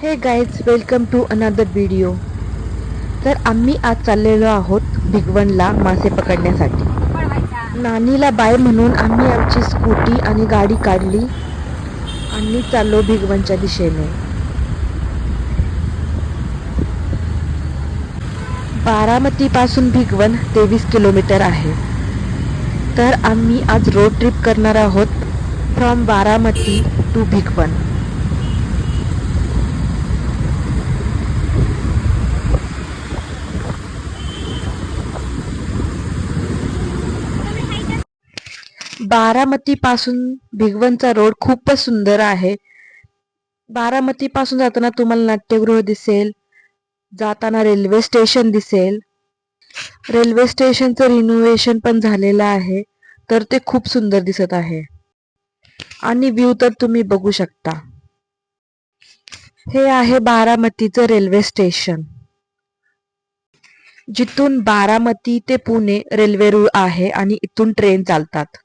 हे guys, welcome to another video. तर आम्ही आज चाललेलो आहोत भिगवणला मासे पकडण्यासाठी. नानीला बाय म्हणून आम्ही आमची स्कूटी आणि गाडी काढली आणि चाललो भिगवणच्या दिशेने. बारामतीपासून भिगवण 23 किलोमीटर आहे. तर आम्ही आज रोड ट्रिप करणार आहोत फ्रॉम बारामती टू भिगवण. बारामतीपासून भिगवणचा रोड खूपच सुंदर आहे. बारामतीपासून जाताना तुम्हाला नाट्यगृह दिसेल, जाताना रेल्वे स्टेशन दिसेल. रेल्वे स्टेशनचं रिनोव्हेशन पण झालेलं आहे, तर ते खूप सुंदर दिसत आहे. आणि व्ह्यू तर तुम्ही बघू शकता. हे आहे बारामतीचं रेल्वे स्टेशन, जिथून बारामती ते पुणे रेल्वे रूळ आहे आणि इथून ट्रेन चालतात.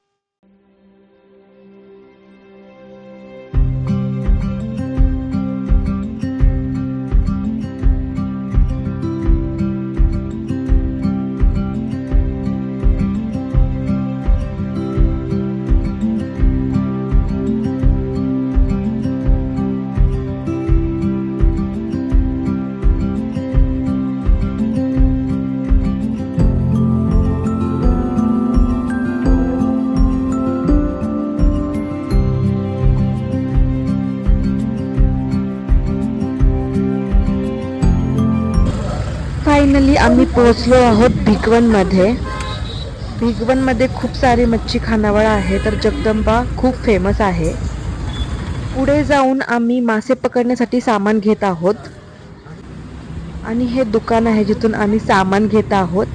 फायनली आम्ही पोहोचलो आहोत भिगवणमध्ये. भिगवणमध्ये खूप सारे मच्छी खानावळ आहे, तर जगदंबा खूप फेमस आहे. पुढे जाऊन आम्ही मासे पकडण्यासाठी सामान घेत आहोत. आणि हे दुकान आहे जिथून आम्ही सामान घेत आहोत.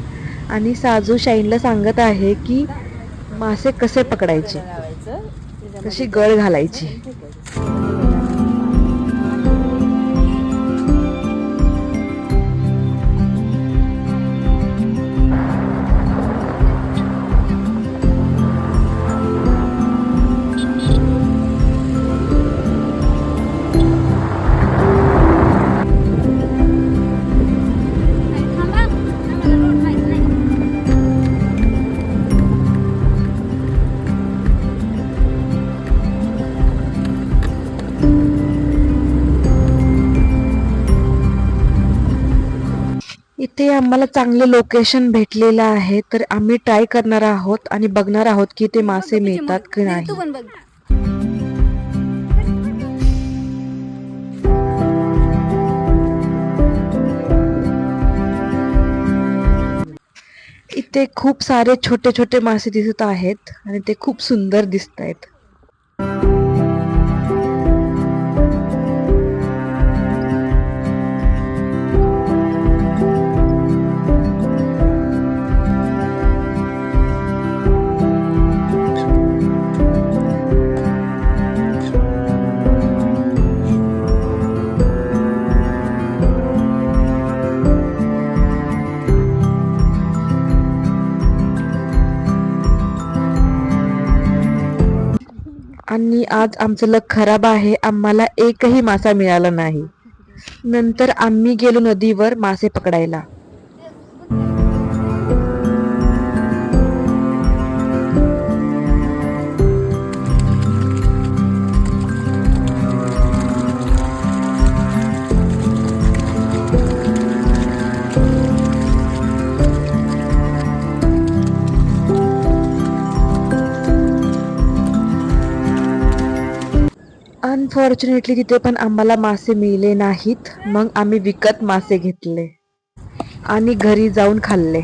आणि साजू शाईनला सांगत आहे की मासे कसे पकडायचे, कशी गळ घालायची. इथे आम्हाला चांगले लोकेशन भेटलेलं आहे, तर आम्ही ट्राय करणार आहोत आणि बघणार आहोत की ते मासे मिळतात की नाही. इथे खूप सारे छोटे छोटे मासे दिसत आहेत आणि ते खूप सुंदर दिसत आहेत. आणि आज आमचं लक खराब आहे, आम्हाला एकही मासा मिळाला नाही. नंतर आम्ही गेलो नदीवर मासे पकडायला. अनफॉर्च्युनेटली तिथे पण आम्हाला मासे मिळले नाहीत. मग आम्ही विकत मासे घेतले आणि घरी जाऊन खाल्ले.